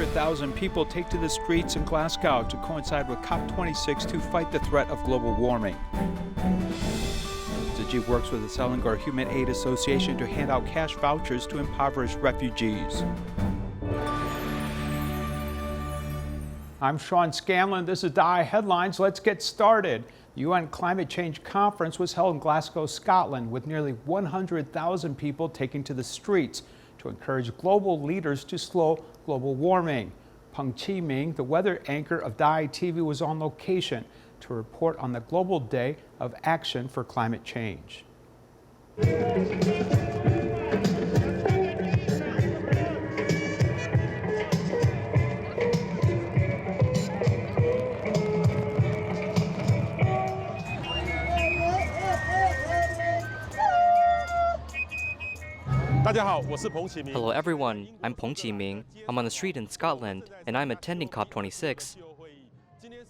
100,000 people take to the streets in Glasgow to coincide with COP26 to fight the threat of global warming. Tzu Chi works with the Selangor Human Aid Association to hand out cash vouchers to impoverished refugees. I'm Sean Scanlan. This is DaAi Headlines. Let's get started. The UN Climate Change Conference was held in Glasgow, Scotland, with nearly 100,000 people taking to the streets to encourage global leaders to slow global warming. Chi-Ming Peng, the weather anchor of DaAi TV, was on location to report on the Global Day of Action for Climate Change. Hello everyone, I'm Chi-Ming Peng. I'm on the street in Scotland and I'm attending COP26.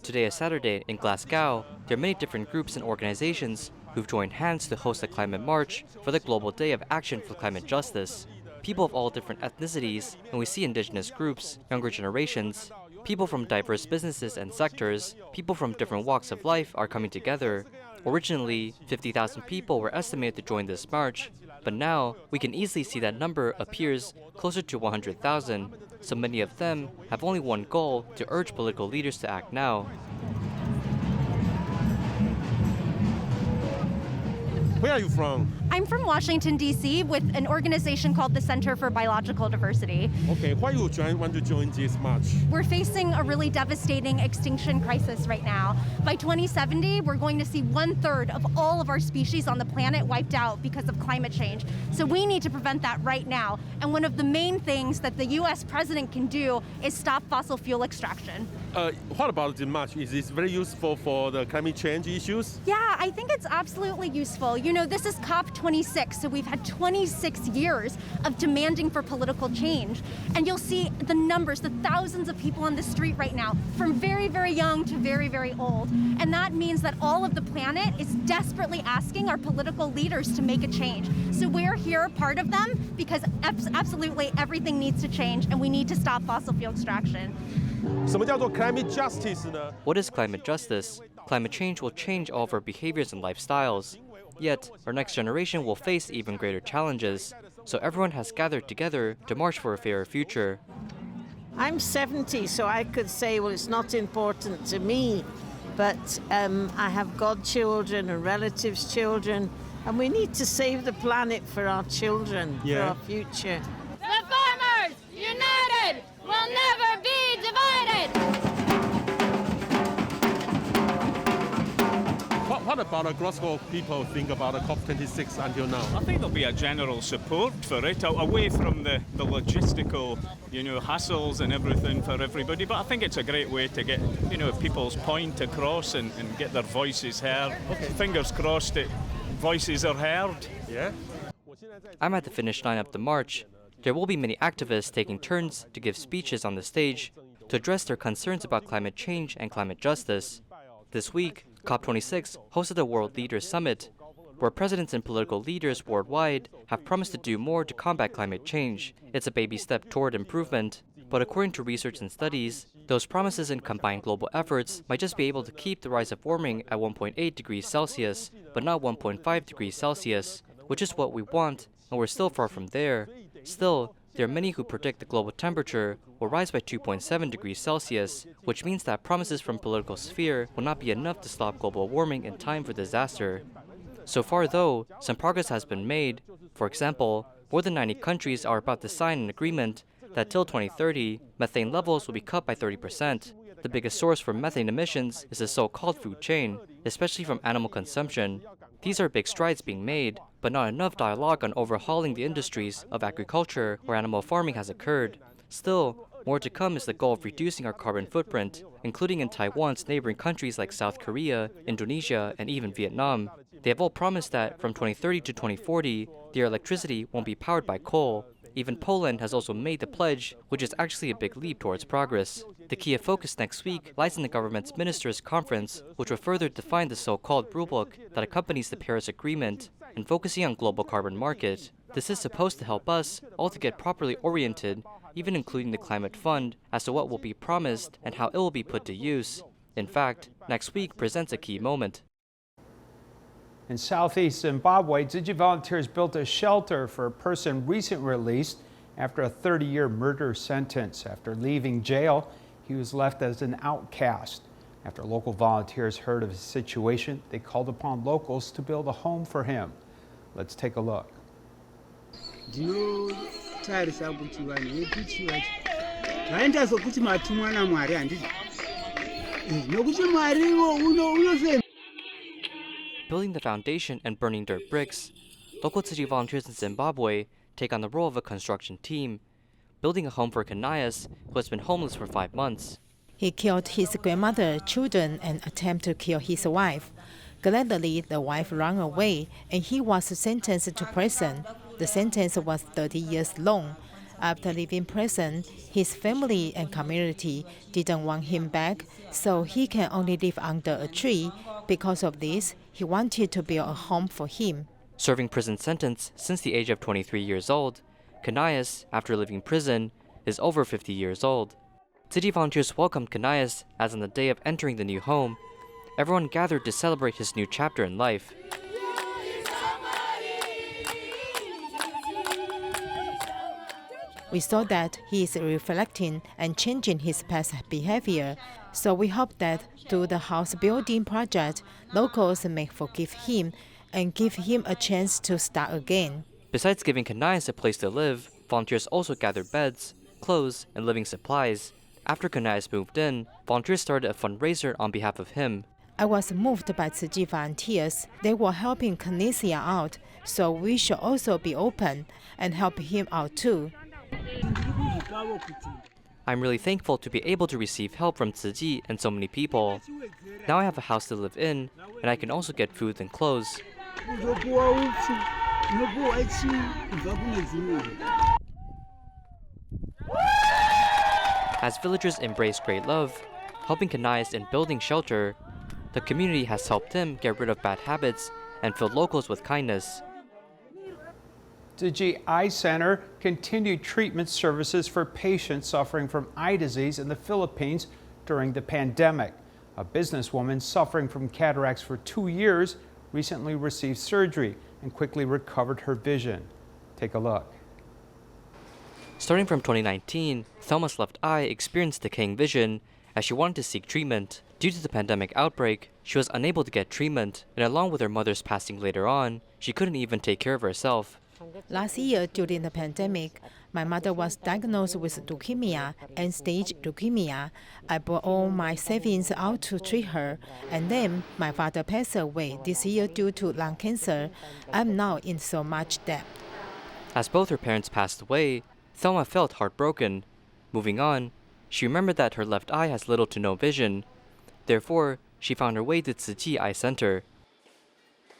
Today is Saturday in Glasgow. There are many different groups and organizations who've joined hands to host a climate march for the Global Day of Action for Climate Justice. People of all different ethnicities, and we see indigenous groups, younger generations, people from diverse businesses and sectors, people from different walks of life are coming together. Originally, 50,000 people were estimated to join this march, but now we can easily see that number appears closer to 100,000, so many of them have only one goal: to urge political leaders to act now. Where are you from? I'm from Washington, D.C. with an organization called the Center for Biological Diversity. Okay, why you want to join this march? We're facing a really devastating extinction crisis right now. By 2070, we're going to see 1/3 of all of our species on the planet wiped out because of climate change. So we need to prevent that right now. And one of the main things that the U.S. president can do is stop fossil fuel extraction. What about the march? Is this very useful for the climate change issues? Yeah, I think it's absolutely useful. You know, this is COP26, so we've had 26 years of demanding for political change. And you'll see the numbers, the thousands of people on the street right now, from very, very young to very, very old. And that means that all of the planet is desperately asking our political leaders to make a change. So we're here, part of them, because absolutely everything needs to change and we need to stop fossil fuel extraction. What is climate justice? Climate change will change all of our behaviors and lifestyles. Yet, our next generation will face even greater challenges. So everyone has gathered together to march for a fairer future. I'm 70, so I could say, well, it's not important to me. But I have godchildren and relatives' children, and we need to save the planet for our children, for our future. The farmers, united, will never be divided! What about the Glasgow people think about the COP26 until now? I think there'll be a general support for it, away from the logistical, hassles and everything for everybody. But I think it's a great way to get, people's point across and get their voices heard. Okay. Fingers crossed that voices are heard. Yeah. I'm at the finish line of the march. There will be many activists taking turns to give speeches on the stage to address their concerns about climate change and climate justice. This week, COP26 hosted a World Leaders Summit, where presidents and political leaders worldwide have promised to do more to combat climate change. It's a baby step toward improvement, but according to research and studies, those promises and combined global efforts might just be able to keep the rise of warming at 1.8 degrees Celsius, but not 1.5 degrees Celsius, which is what we want, and we're still far from there. Still, there are many who predict the global temperature will rise by 2.7 degrees Celsius, which means that promises from political sphere will not be enough to stop global warming in time for disaster. So far though, some progress has been made. For example, more than 90 countries are about to sign an agreement that till 2030, methane levels will be cut by 30%. The biggest source for methane emissions is the so-called food chain, especially from animal consumption. These are big strides being made, but not enough dialogue on overhauling the industries of agriculture where animal farming has occurred. Still, more to come is the goal of reducing our carbon footprint, including in Taiwan's neighboring countries like South Korea, Indonesia, and even Vietnam. They have all promised that from 2030 to 2040, their electricity won't be powered by coal. Even Poland has also made the pledge, which is actually a big leap towards progress. The key of focus next week lies in the government's ministers' conference, which will further define the so-called rulebook that accompanies the Paris Agreement, and focusing on global carbon market. This is supposed to help us all to get properly oriented even including the climate fund as to what will be promised and how it will be put to use. In fact, next week presents a key moment. In southeast Zimbabwe, Tzu Chi volunteers built a shelter for a person recently released after a 30-year murder sentence. After leaving jail, he was left as an outcast. After local volunteers heard of his situation, they called upon locals to build a home for him. Let's take a look. Building the foundation and burning dirt bricks, local Tzu Chi volunteers in Zimbabwe take on the role of a construction team, building a home for Kanayas, who has been homeless for 5 months. He killed his grandmother, children, and attempted to kill his wife. Gladly, the wife ran away, and he was sentenced to prison. The sentence was 30 years long. After leaving prison, his family and community didn't want him back, so he can only live under a tree. Because of this, he wanted to build a home for him. Serving prison sentence since the age of 23 years old, Kanayas, after leaving prison, is over 50 years old. Tzu Chi volunteers welcomed Kanayas as on the day of entering the new home, everyone gathered to celebrate his new chapter in life. We saw that he is reflecting and changing his past behavior, so we hope that through the house building project, locals may forgive him and give him a chance to start again. Besides giving Kanayas a place to live, volunteers also gathered beds, clothes, and living supplies. After Kanayas moved in, volunteers started a fundraiser on behalf of him. I was moved by Tzu Chi volunteers. They were helping Kanayas out, so we should also be open and help him out too. I'm really thankful to be able to receive help from Tzu Chi and so many people. Now I have a house to live in, and I can also get food and clothes. As villagers embrace great love, helping Kanayas in building shelter, the community has helped him get rid of bad habits and filled locals with kindness. Tzu Chi Eye Center continued treatment services for patients suffering from eye disease in the Philippines during the pandemic. A businesswoman suffering from cataracts for 2 years recently received surgery and quickly recovered her vision. Take a look. Starting from 2019, Thelma's left eye experienced decaying vision as she wanted to seek treatment. Due to the pandemic outbreak, she was unable to get treatment, and along with her mother's passing later on, she couldn't even take care of herself. Last year, during the pandemic, my mother was diagnosed with leukemia, end-stage leukemia. I brought all my savings out to treat her, and then my father passed away this year due to lung cancer. I'm now in so much debt. As both her parents passed away, Thelma felt heartbroken. Moving on, she remembered that her left eye has little to no vision. Therefore, she found her way to Tzu Chi Eye Center.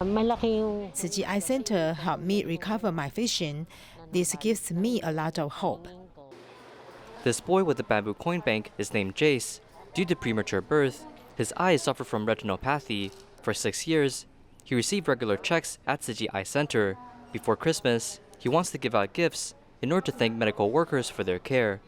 Tzu Chi Eye Center helped me recover my vision. This gives me a lot of hope. This boy with the bamboo coin bank is named Jace. Due to premature birth, his eyes suffer from retinopathy. For 6 years, he received regular checks at Tzu Chi Eye Center. Before Christmas, he wants to give out gifts in order to thank medical workers for their care.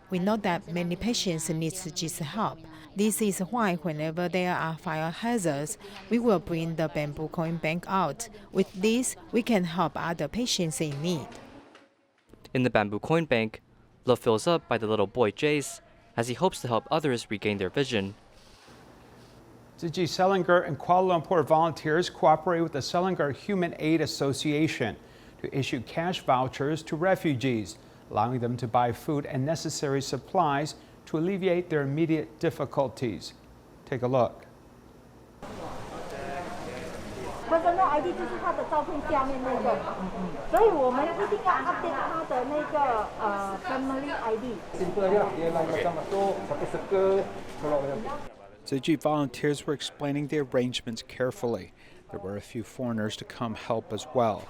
We know that many patients need Tzu Chi's help. This is why whenever there are fire hazards, we will bring the bamboo coin bank out. With this, we can help other patients in need. In the bamboo coin bank, love fills up by the little boy Jace as he hopes to help others regain their vision. Tzu Chi Selangor and Kuala Lumpur volunteers cooperate with the Selangor Human Aid Association to issue cash vouchers to refugees, allowing them to buy food and necessary supplies to alleviate their immediate difficulties. Take a look. Personal ID 就是他的照片下面那个，所以我们一定要 update 他的那个family ID。 Tzu Chi volunteers were explaining the arrangements carefully. There were a few foreigners to come help as well.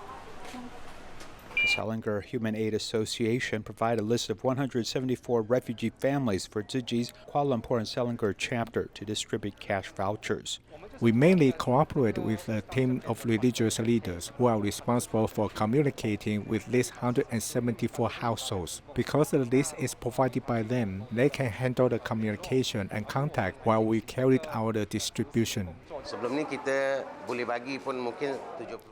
The Selangor Human Aid Association provided a list of 174 refugee families for Tzu Chi's Kuala Lumpur and Selangor chapter to distribute cash vouchers. We mainly cooperate with a team of religious leaders who are responsible for communicating with these 174 households. Because the list is provided by them, they can handle the communication and contact while we carried out the distribution.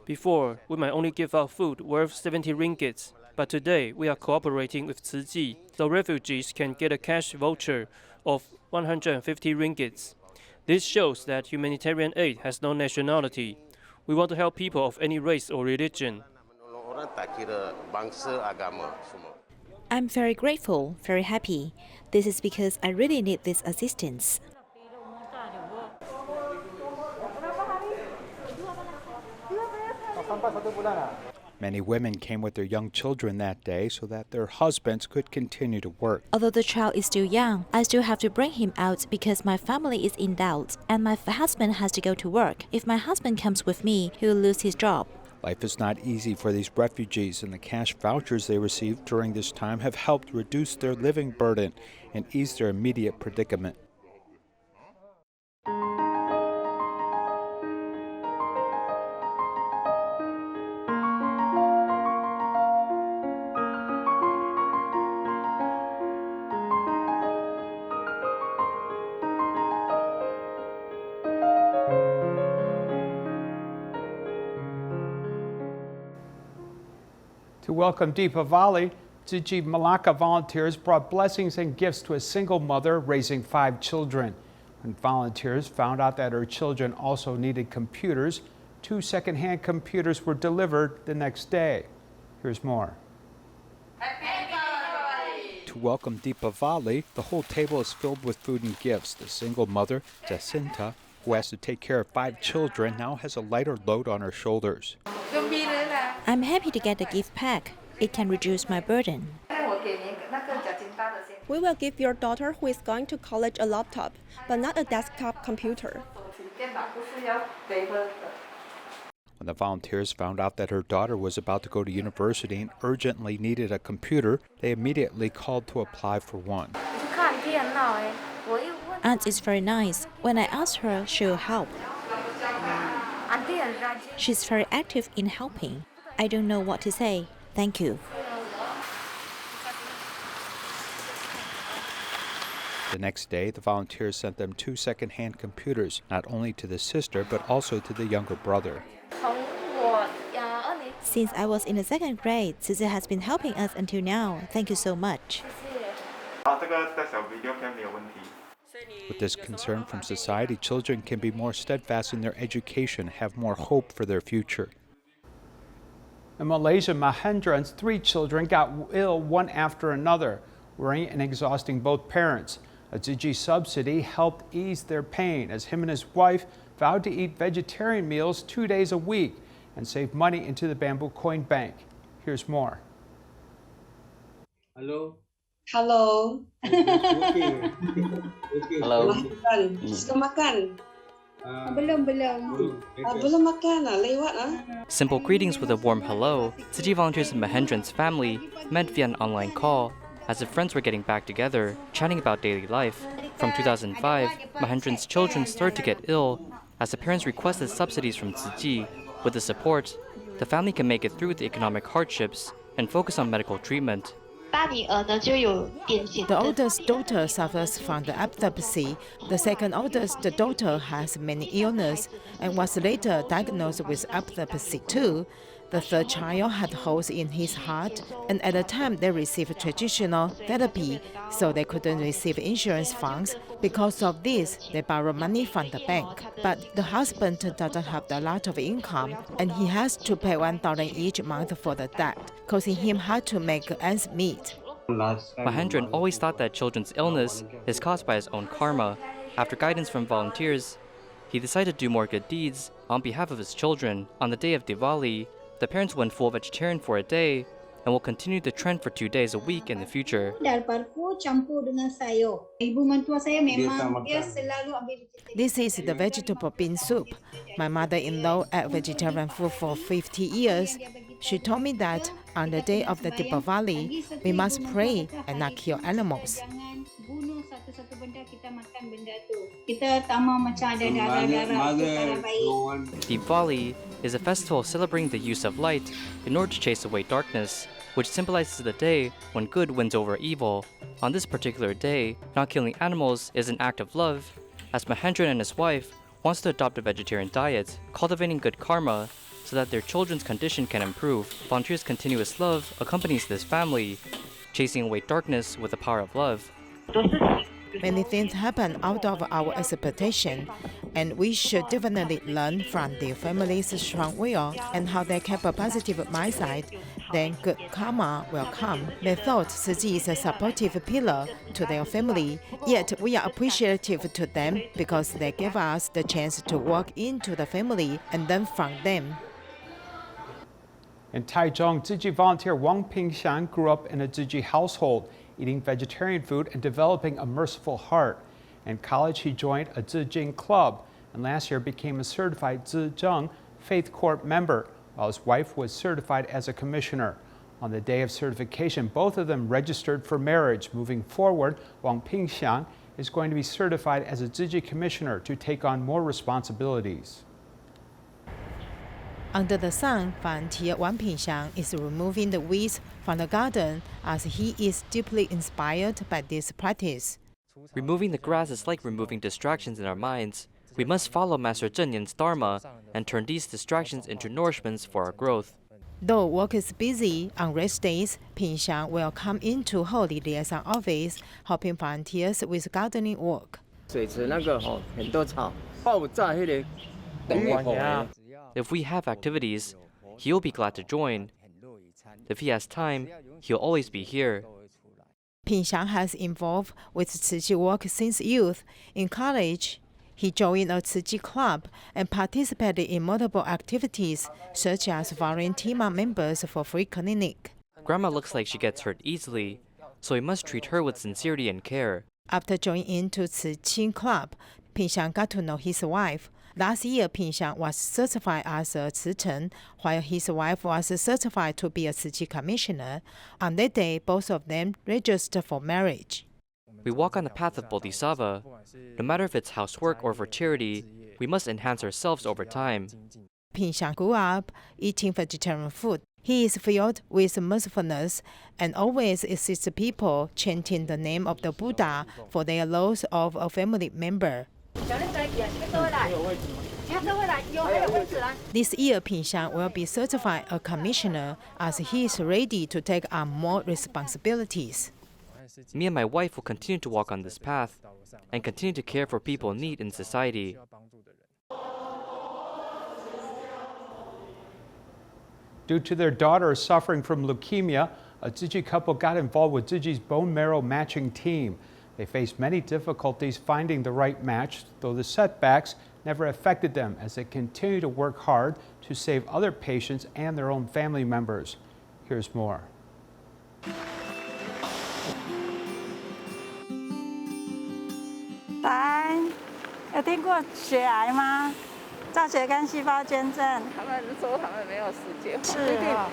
Before, we might only give out food worth 70 ringgits, but today we are cooperating with Tzu Chi. The refugees can get a cash voucher of 150 ringgits. This shows that humanitarian aid has no nationality. We want to help people of any race or religion. I'm very grateful, very happy. This is because I really need this assistance. Many women came with their young children that day so that their husbands could continue to work. Although the child is still young, I still have to bring him out because my family is in doubt and my husband has to go to work. If my husband comes with me, he will lose his job. Life is not easy for these refugees, and the cash vouchers they received during this time have helped reduce their living burden and ease their immediate predicament. To welcome Deepavali, Tzu Chi Malacca volunteers brought blessings and gifts to a single mother raising 5 children. When volunteers found out that her children also needed computers, 2 second-hand computers were delivered the next day. Here's more. To welcome Deepavali, the whole table is filled with food and gifts. The single mother, Jacinta, who has to take care of 5 children, now has a lighter load on her shoulders. I'm happy to get the gift pack. It can reduce my burden. We will give your daughter who is going to college a laptop, but not a desktop computer. When the volunteers found out that her daughter was about to go to university and urgently needed a computer, they immediately called to apply for one. Aunt is very nice. When I ask her, she'll help. She's very active in helping. I don't know what to say. Thank you. The next day, the volunteers sent them 2 second-hand computers, not only to the sister, but also to the younger brother. Since I was in the 2nd grade, Tzu Chi has been helping us until now. Thank you so much. With this concern from society, children can be more steadfast in their education, have more hope for their future. In Malaysia, Mahendran's 3 children got ill one after another, worrying and exhausting both parents. A Tzu Chi subsidy helped ease their pain as him and his wife vowed to eat vegetarian meals 2 days a week and save money into the bamboo coin bank. Here's more. Hello. Hello. Hello. Sudah makan? Belum. Belum makan lewat Simple greetings with a warm hello, Tzu Chi volunteers in Mahendran's family met via an online call as if friends were getting back together, chatting about daily life. From 2005, Mahendran's children started to get ill as the parents requested subsidies from Tzu Chi. With the support, the family can make it through the economic hardships and focus on medical treatment. The oldest daughter suffers from the epilepsy. The second oldest daughter has many illnesses and was later diagnosed with epilepsy too. The third child had holes in his heart, and at the time they received traditional therapy, so they couldn't receive insurance funds. Because of this, they borrow money from the bank. But the husband doesn't have a lot of income, and he has to pay $1 each month for the debt, causing him hard to make ends meet. Mahendran always thought that children's illness is caused by his own karma. After guidance from volunteers, he decided to do more good deeds on behalf of his children. On the day of Diwali, the parents went full vegetarian for a day and will continue the trend for 2 days a week in the future. This is the vegetable bean soup. My mother-in-law ate vegetarian food for 50 years. She told me that on the day of the Deepavali, we must pray and not kill animals. Bunuh satu-satu benda, kita makan benda tu. Kita tak mau macam ada darah-darah itu tak baik. Deepavali is a festival celebrating the use of light in order to chase away darkness, which symbolizes the day when good wins over evil. On this particular day, not killing animals is an act of love, as Mahendran and his wife wants to adopt a vegetarian diet, cultivating good karma so that their children's condition can improve. Volunteers' continuous love accompanies this family, chasing away darkness with the power of love. Many things happen out of our expectation, and we should definitely learn from their family's strong will and how they keep a positive mindset. Then good karma will come. They thought Tzu Chi is a supportive pillar to their family, yet we are appreciative to them because they gave us the chance to walk into the family and learn from them. In Taichung, Tzu Chi volunteer Wang Pingxiang grew up in a Tzu Chi household, eating vegetarian food and developing a merciful heart. In college, he joined a Tzu Jing club and last year became a certified Tzu Zheng Faith Court member, while his wife was certified as a commissioner. On the day of certification, both of them registered for marriage. Moving forward, Wang Pingxiang is going to be certified as a Tzu Chi commissioner to take on more responsibilities. Under the sun, volunteer Wang Pingxiang is removing the weeds from the garden as he is deeply inspired by this practice. Removing the grass is like removing distractions in our minds. We must follow Master Zhen Yan's Dharma and turn these distractions into nourishments for our growth. Though work is busy, on rest days, Pingxiang will come into Holy Liaison office, helping volunteers with gardening work. If we have activities, he'll be glad to join. If he has time, he'll always be here. Pingxiang has involved with Tzu Chi work since youth. In college, he joined a Tzu Chi club and participated in multiple activities, such as volunteering members for free clinic. Grandma looks like she gets hurt easily, so we must treat her with sincerity and care. After joining into Tzu Chi club, Pingxiang got to know his wife. Last year, Pingxiang was certified as a Tzu Chen, while his wife was certified to be a Tzu Chi commissioner. On that day, both of them registered for marriage. We walk on the path of Bodhisattva. No matter if it's housework or for charity, we must enhance ourselves over time. Pingxiang grew up eating vegetarian food. He is filled with mercifulness and always assists people, chanting the name of the Buddha for their loss of a family member. This year, Pingxiang will be certified a commissioner as he is ready to take on more responsibilities. Me and my wife will continue to walk on this path and continue to care for people in need in society. Due to their daughter suffering from leukemia, a Tzu Chi couple got involved with Tzu Chi's bone marrow matching team. They faced many difficulties finding the right match, though the setbacks never affected them as they continue to work hard to save other patients and their own family members. Here's more. 有听过血癌吗？造血干细胞捐赠。他们说他们没有时间。是哦，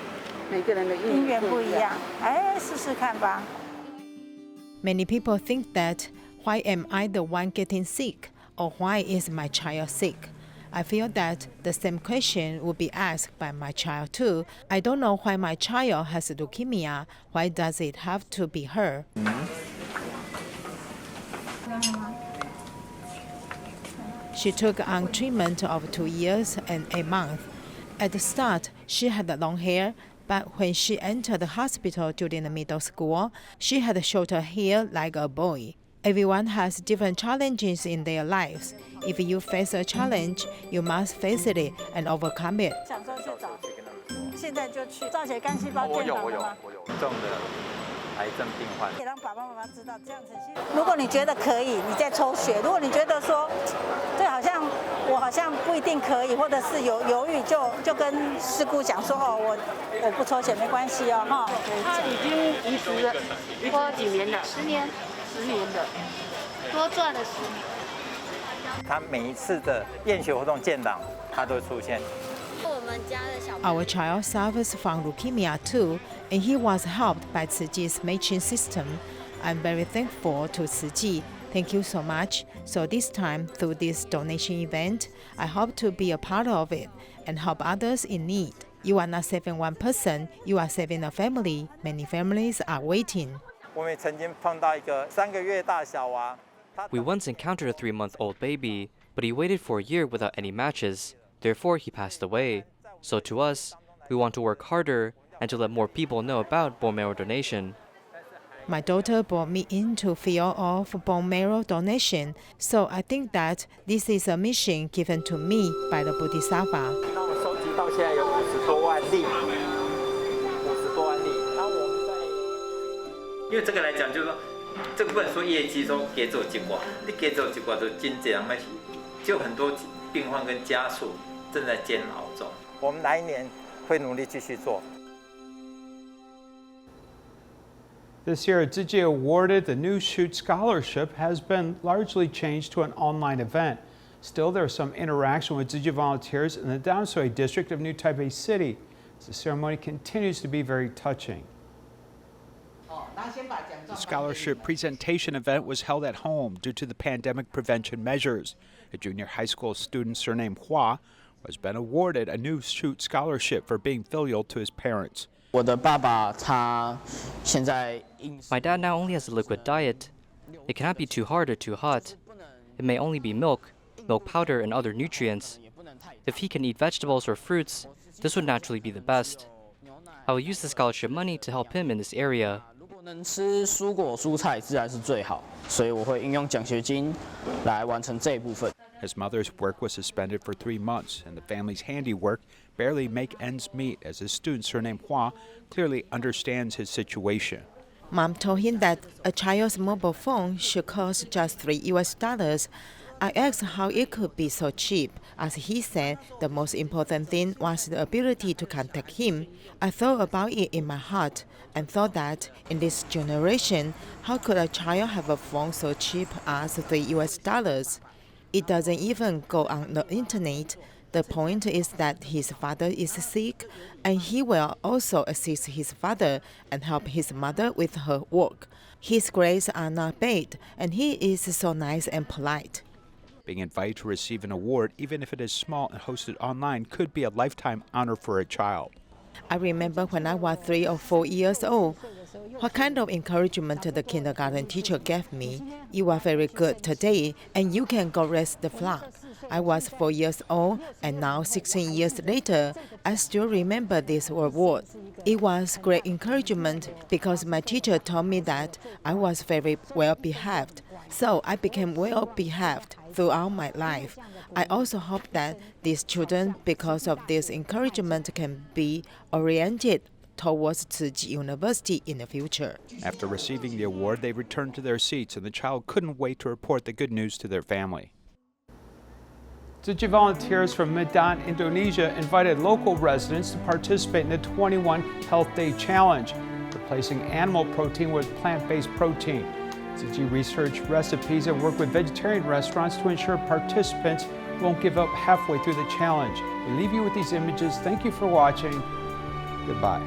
每个人的因缘不一样。哎，试试看吧。 Many people think that, why am I the one getting sick? Or why is my child sick? I feel that the same question would be asked by my child too. I don't know why my child has leukemia. Why does it have to be her? She took on treatment of 2 years and 8 months. At the start, she had long hair, but when she entered the hospital during the middle school, she had shorter hair like a boy. Everyone has different challenges in their lives. If you face a challenge, you must face it and overcome it. 想说去找，现在就去造血干细胞健保了吗？我有重的癌症病患。可以让爸爸妈妈知道这样子。如果你觉得可以，你再抽血；如果你觉得说，这我好像不一定可以，或者是有犹豫，就跟师姑讲说哦，我不抽血没关系哦，哈。他已经移植了，多几年了？10年，10年的，多赚了10年。他每一次的验血活动建档，他都会出现。我们 Our child suffers from leukemia too, and he was helped by Tzu Chi's matching system. I'm very thankful to Tzu Chi. Thank you so much. So this time, through this donation event, I hope to be a part of it and help others in need. You are not saving one person, you are saving a family. Many families are waiting. We once encountered a 3-month-old baby, but he waited for a year without any matches. Therefore, he passed away. So to us, we want to work harder and to let more people know about bone marrow donation. My daughter brought me into field of bone marrow donation, so I think that this is a mission given to me by the Bodhisattva. 到现在有50多万例，因为这个来讲，就是说，这个不能说业绩说给走结果，你给走结果都真这样，就很多病患跟家属正在煎熬中。我们来年会努力继续做。 This year, Tzu Chi awarded the new Shoot Scholarship has been largely changed to an online event. Still, there's some interaction with Tzu Chi volunteers in the Downsui district of New Taipei City. The ceremony continues to be very touching. The scholarship presentation event was held at home due to the pandemic prevention measures. A junior high school student surnamed Hua has been awarded a new Shoot Scholarship for being filial to his parents. My dad now only has a liquid diet. It cannot be too hard or too hot. It may only be milk powder, and other nutrients. If he can eat vegetables or fruits, this would naturally be the best. I will use the scholarship money to help him in this area. His mother's work was suspended for 3 months, and the family's handiwork barely make ends meet as his student surnamed Hua clearly understands his situation. Mom told him that a child's mobile phone should cost just $3. I asked how it could be so cheap, as he said the most important thing was the ability to contact him. I thought about it in my heart and thought that in this generation, how could a child have a phone so cheap as $3? It doesn't even go on the internet. The point is that his father is sick, and he will also assist his father and help his mother with her work. His grades are not bad, and he is so nice and polite. Being invited to receive an award, even if it is small and hosted online, could be a lifetime honor for a child. I remember when I was 3 or 4 years old, what kind of encouragement the kindergarten teacher gave me. You are very good today, and you can go raise the flag. I was 4 years old, and now 16 years later, I still remember this award. It was great encouragement because my teacher told me that I was very well behaved. So I became well behaved throughout my life. I also hope that these children, because of this encouragement, can be oriented towards Tzu Chi University in the future. After receiving the award, they returned to their seats, and the child couldn't wait to report the good news to their family. Tzu Chi volunteers from Medan, Indonesia invited local residents to participate in the 21 Health Day Challenge, replacing animal protein with plant-based protein. Tzu Chi researched recipes and worked with vegetarian restaurants to ensure participants won't give up halfway through the challenge. We leave you with these images. Thank you for watching. Goodbye.